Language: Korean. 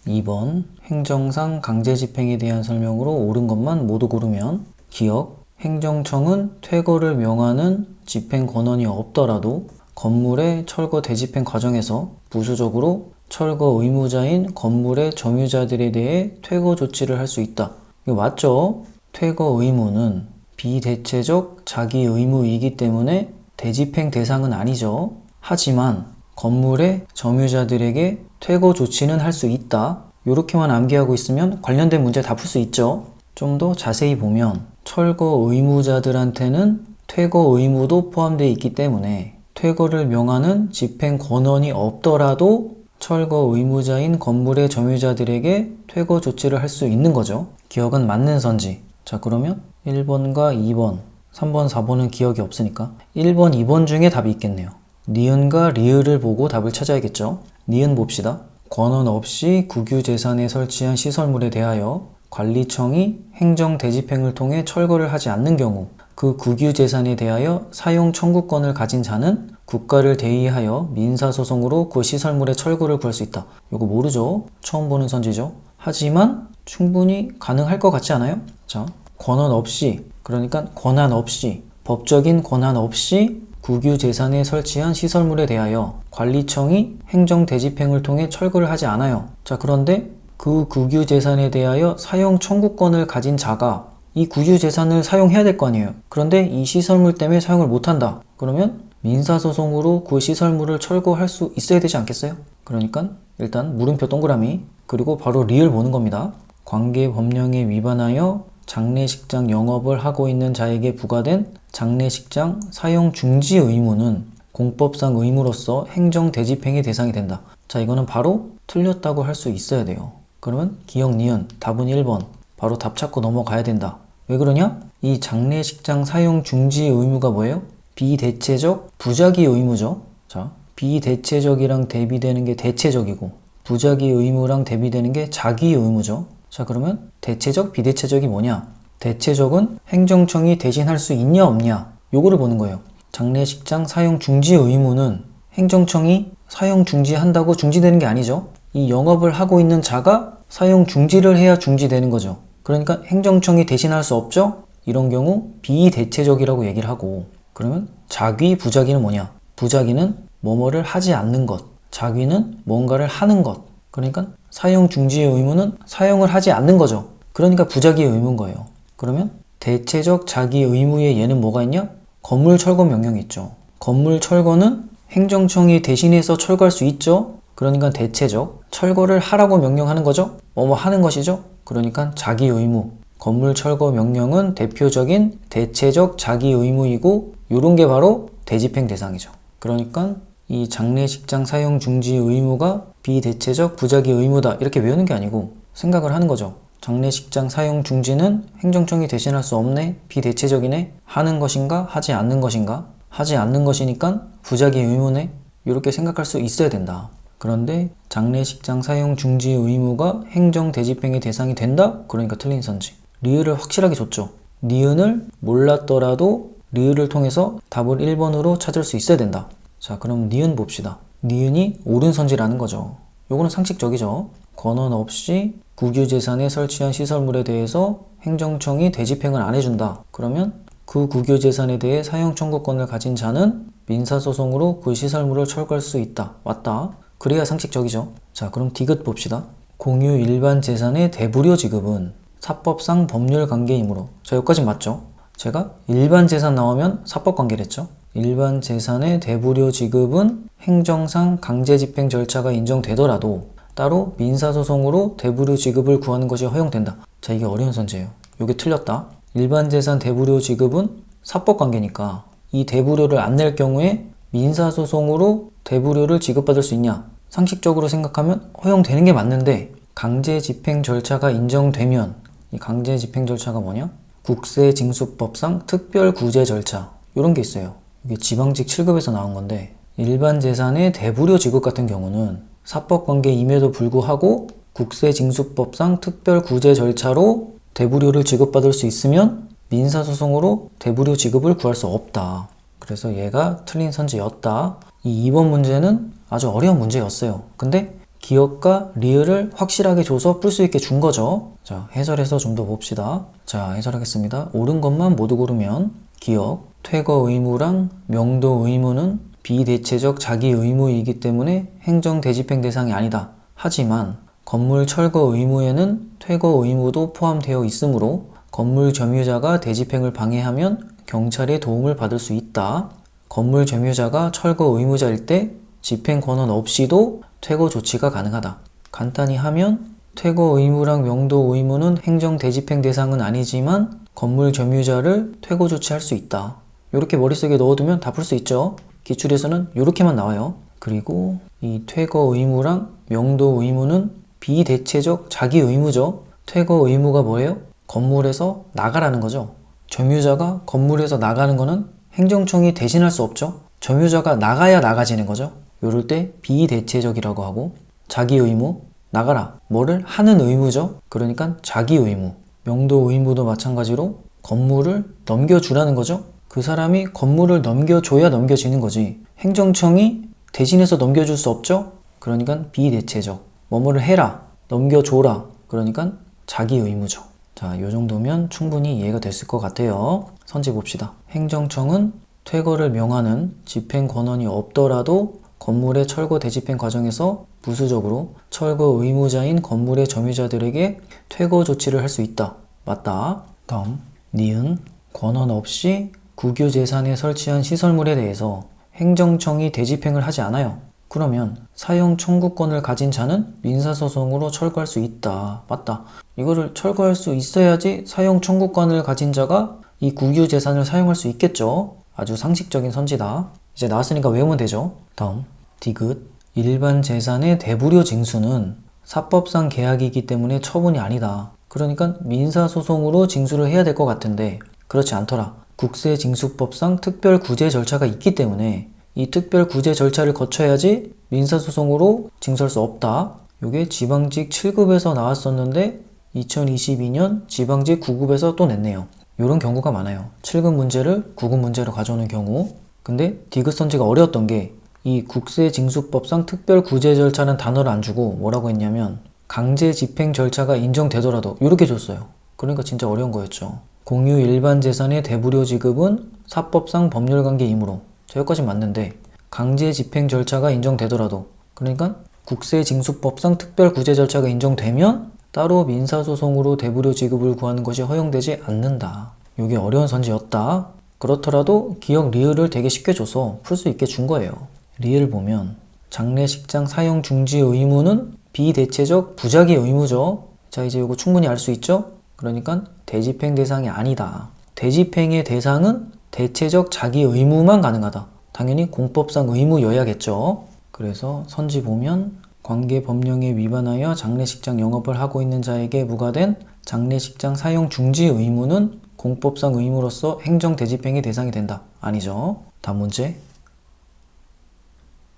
2번 행정상 강제집행에 대한 설명으로 옳은 것만 모두 고르면 기억, 행정청은 퇴거를 명하는 집행 권한이 없더라도 건물의 철거 대집행 과정에서 부수적으로 철거 의무자인 건물의 점유자들에 대해 퇴거 조치를 할 수 있다. 이거 맞죠? 퇴거 의무는 비대체적 자기 의무이기 때문에 대집행 대상은 아니죠. 하지만 건물의 점유자들에게 퇴거 조치는 할 수 있다. 이렇게만 암기하고 있으면 관련된 문제 다 풀 수 있죠. 좀 더 자세히 보면 철거 의무자들한테는 퇴거 의무도 포함되어 있기 때문에 퇴거를 명하는 집행 권한이 없더라도 철거 의무자인 건물의 점유자들에게 퇴거 조치를 할 수 있는 거죠. 기억은 맞는 선지. 자, 그러면 1번과 2번, 3번, 4번은 기억이 없으니까 1번, 2번 중에 답이 있겠네요. 니은과 리을을 보고 답을 찾아야겠죠. 니은 봅시다. 권한 없이 국유재산에 설치한 시설물에 대하여 관리청이 행정 대집행을 통해 철거를 하지 않는 경우 그 국유재산에 대하여 사용 청구권을 가진 자는 국가를 대의하여 민사소송으로 그 시설물의 철거를 구할 수 있다. 이거 모르죠? 처음 보는 선지죠? 하지만 충분히 가능할 것 같지 않아요? 자, 권한 없이, 그러니까 권한 없이, 법적인 권한 없이 국유재산에 설치한 시설물에 대하여 관리청이 행정 대집행을 통해 철거를 하지 않아요. 자, 그런데 그 국유재산에 대하여 사용 청구권을 가진 자가 이 국유재산을 사용해야 될 거 아니에요. 그런데 이 시설물 때문에 사용을 못한다. 그러면 민사소송으로 그 시설물을 철거할 수 있어야 되지 않겠어요? 그러니까 일단 물음표 동그라미, 그리고 바로 리을 보는 겁니다. 관계법령에 위반하여 장례식장 영업을 하고 있는 자에게 부과된 장례식장 사용 중지 의무는 공법상 의무로서 행정 대집행의 대상이 된다. 자, 이거는 바로 틀렸다고 할 수 있어야 돼요. 그러면 기억 니은 답은 1번. 바로 답 찾고 넘어가야 된다. 왜 그러냐? 이 장례식장 사용 중지 의무가 뭐예요? 비대체적 부작위 의무죠. 자, 비대체적이랑 대비되는 게 대체적이고 부작위 의무랑 대비되는 게 자기 의무죠. 자, 그러면 대체적, 비대체적이 뭐냐? 대체적은 행정청이 대신할 수 있냐 없냐 요거를 보는 거예요. 장례식장 사용 중지 의무는 행정청이 사용 중지한다고 중지되는 게 아니죠. 이 영업을 하고 있는 자가 사용 중지를 해야 중지되는 거죠. 그러니까 행정청이 대신할 수 없죠? 이런 경우 비대체적이라고 얘기를 하고, 그러면 자귀, 부작위는 뭐냐? 부작위는 뭐뭐를 하지 않는 것, 자귀는 뭔가를 하는 것. 그러니까 사용 중지의 의무는 사용을 하지 않는 거죠. 그러니까 부작위의 의무인 거예요. 그러면 대체적 자기 의무에 얘는 뭐가 있냐? 건물 철거 명령이 있죠. 건물 철거는 행정청이 대신해서 철거할 수 있죠. 그러니까 대체적 철거를 하라고 명령하는 거죠. 뭐뭐 하는 것이죠. 그러니까 자기 의무. 건물 철거 명령은 대표적인 대체적 자기 의무이고 요런 게 바로 대집행 대상이죠. 그러니까 이 장례식장 사용 중지 의무가 비대체적 부작위 의무다 이렇게 외우는 게 아니고 생각을 하는 거죠. 장례식장 사용 중지는 행정청이 대신할 수 없네, 비대체적이네, 하는 것인가 하지 않는 것인가, 하지 않는 것이니까 부작위 의무네, 이렇게 생각할 수 있어야 된다. 그런데 장례식장 사용 중지 의무가 행정 대집행의 대상이 된다? 그러니까 틀린 선지. 리을을 확실하게 줬죠. 니은을 몰랐더라도 리을을 통해서 답을 1번으로 찾을 수 있어야 된다. 자, 그럼 니은 봅시다. 니은이 옳은 선지라는 거죠. 요거는 상식적이죠. 권한 없이 국유재산에 설치한 시설물에 대해서 행정청이 대집행을 안 해준다. 그러면 그 국유재산에 대해 사용 청구권을 가진 자는 민사소송으로 그 시설물을 철거할 수 있다. 맞다. 그래야 상식적이죠. 자, 그럼 디귿 봅시다. 공유 일반 재산의 대부료 지급은 사법상 법률 관계이므로. 자, 여기까지 맞죠? 제가 일반 재산 나오면 사법 관계를 했죠. 일반 재산의 대부료 지급은 행정상 강제집행 절차가 인정되더라도 따로 민사소송으로 대부료 지급을 구하는 것이 허용된다. 자, 이게 어려운 선지예요. 이게 틀렸다. 일반 재산 대부료 지급은 사법 관계니까 이 대부료를 안 낼 경우에 민사소송으로 대부료를 지급받을 수 있냐? 상식적으로 생각하면 허용되는 게 맞는데 강제집행 절차가 인정되면 이 강제집행 절차가 뭐냐? 국세징수법상 특별구제 절차 이런 게 있어요. 이게 지방직 7급에서 나온 건데 일반 재산의 대부료 지급 같은 경우는 사법관계임에도 불구하고 국세징수법상 특별구제 절차로 대부료를 지급받을 수 있으면 민사소송으로 대부료 지급을 구할 수 없다. 그래서 얘가 틀린 선지였다. 이 2번 문제는 아주 어려운 문제였어요. 근데 기억과 리을을 확실하게 줘서 풀 수 있게 준 거죠. 자, 해설해서 좀 더 봅시다. 자, 해설하겠습니다. 옳은 것만 모두 고르면 기억, 퇴거 의무랑 명도 의무는 비대체적 자기 의무이기 때문에 행정 대집행 대상이 아니다. 하지만 건물 철거 의무에는 퇴거 의무도 포함되어 있으므로 건물 점유자가 대집행을 방해하면 경찰의 도움을 받을 수 있다. 건물 점유자가 철거 의무자일 때 집행 권한 없이도 퇴거 조치가 가능하다. 간단히 하면 퇴거 의무랑 명도 의무는 행정 대집행 대상은 아니지만 건물 점유자를 퇴거 조치할 수 있다. 이렇게 머릿속에 넣어두면 다 풀 수 있죠. 기출에서는 이렇게만 나와요. 그리고 이 퇴거 의무랑 명도 의무는 비대체적 자기 의무죠. 퇴거 의무가 뭐예요? 건물에서 나가라는 거죠. 점유자가 건물에서 나가는 거는 행정청이 대신할 수 없죠. 점유자가 나가야 나가지는 거죠. 이럴 때 비대체적이라고 하고, 자기 의무, 나가라. 뭐를 하는 의무죠. 그러니까 자기 의무. 명도 의무도 마찬가지로 건물을 넘겨주라는 거죠. 그 사람이 건물을 넘겨줘야 넘겨지는 거지. 행정청이 대신해서 넘겨줄 수 없죠. 그러니까 비대체적. 뭐뭐를 해라, 넘겨줘라. 그러니까 자기 의무죠. 자, 이 정도면 충분히 이해가 됐을 것 같아요. 선지 봅시다. 행정청은 퇴거를 명하는 집행 권한이 없더라도 건물의 철거 대집행 과정에서 부수적으로 철거 의무자인 건물의 점유자들에게 퇴거 조치를 할 수 있다. 맞다. 다음, 니은 권한 없이 국유재산에 설치한 시설물에 대해서 행정청이 대집행을 하지 않아요. 그러면 사용 청구권을 가진 자는 민사소송으로 철거할 수 있다. 맞다. 이거를 철거할 수 있어야지 사용 청구권을 가진 자가 이 국유재산을 사용할 수 있겠죠. 아주 상식적인 선지다. 이제 나왔으니까 외우면 되죠. 다음, 디귿 일반 재산의 대부료 징수는 사법상 계약이기 때문에 처분이 아니다. 그러니까 민사소송으로 징수를 해야 될 것 같은데 그렇지 않더라. 국세징수법상 특별구제 절차가 있기 때문에 이 특별구제 절차를 거쳐야지 민사소송으로 징수할 수 없다. 이게 지방직 7급에서 나왔었는데 2022년 지방직 9급에서 또 냈네요. 이런 경우가 많아요. 7급 문제를 9급 문제로 가져오는 경우. 근데 디귿 선지가 어려웠던 게 이 국세징수법상 특별구제 절차는 단어를 안 주고 뭐라고 했냐면 강제 집행 절차가 인정되더라도 이렇게 줬어요. 그러니까 진짜 어려운 거였죠. 공유 일반 재산의 대부료 지급은 사법상 법률관계이므로 저기까지 맞는데 강제 집행 절차가 인정되더라도 그러니까 국세징수법상 특별구제 절차가 인정되면 따로 민사소송으로 대부료 지급을 구하는 것이 허용되지 않는다. 이게 어려운 선지였다. 그렇더라도 기억 리을을 되게 쉽게 줘서 풀 수 있게 준 거예요. 리을 보면 장례식장 사용 중지 의무는 비대체적 부작위 의무죠. 자, 이제 이거 충분히 알 수 있죠? 그러니까 대집행 대상이 아니다. 대집행의 대상은 대체적 자기 의무만 가능하다. 당연히 공법상 의무여야겠죠. 그래서 선지 보면 관계 법령에 위반하여 장례식장 영업을 하고 있는 자에게 부과된 장례식장 사용 중지 의무는 공법상 의무로서 행정 대집행의 대상이 된다. 아니죠. 다음 문제.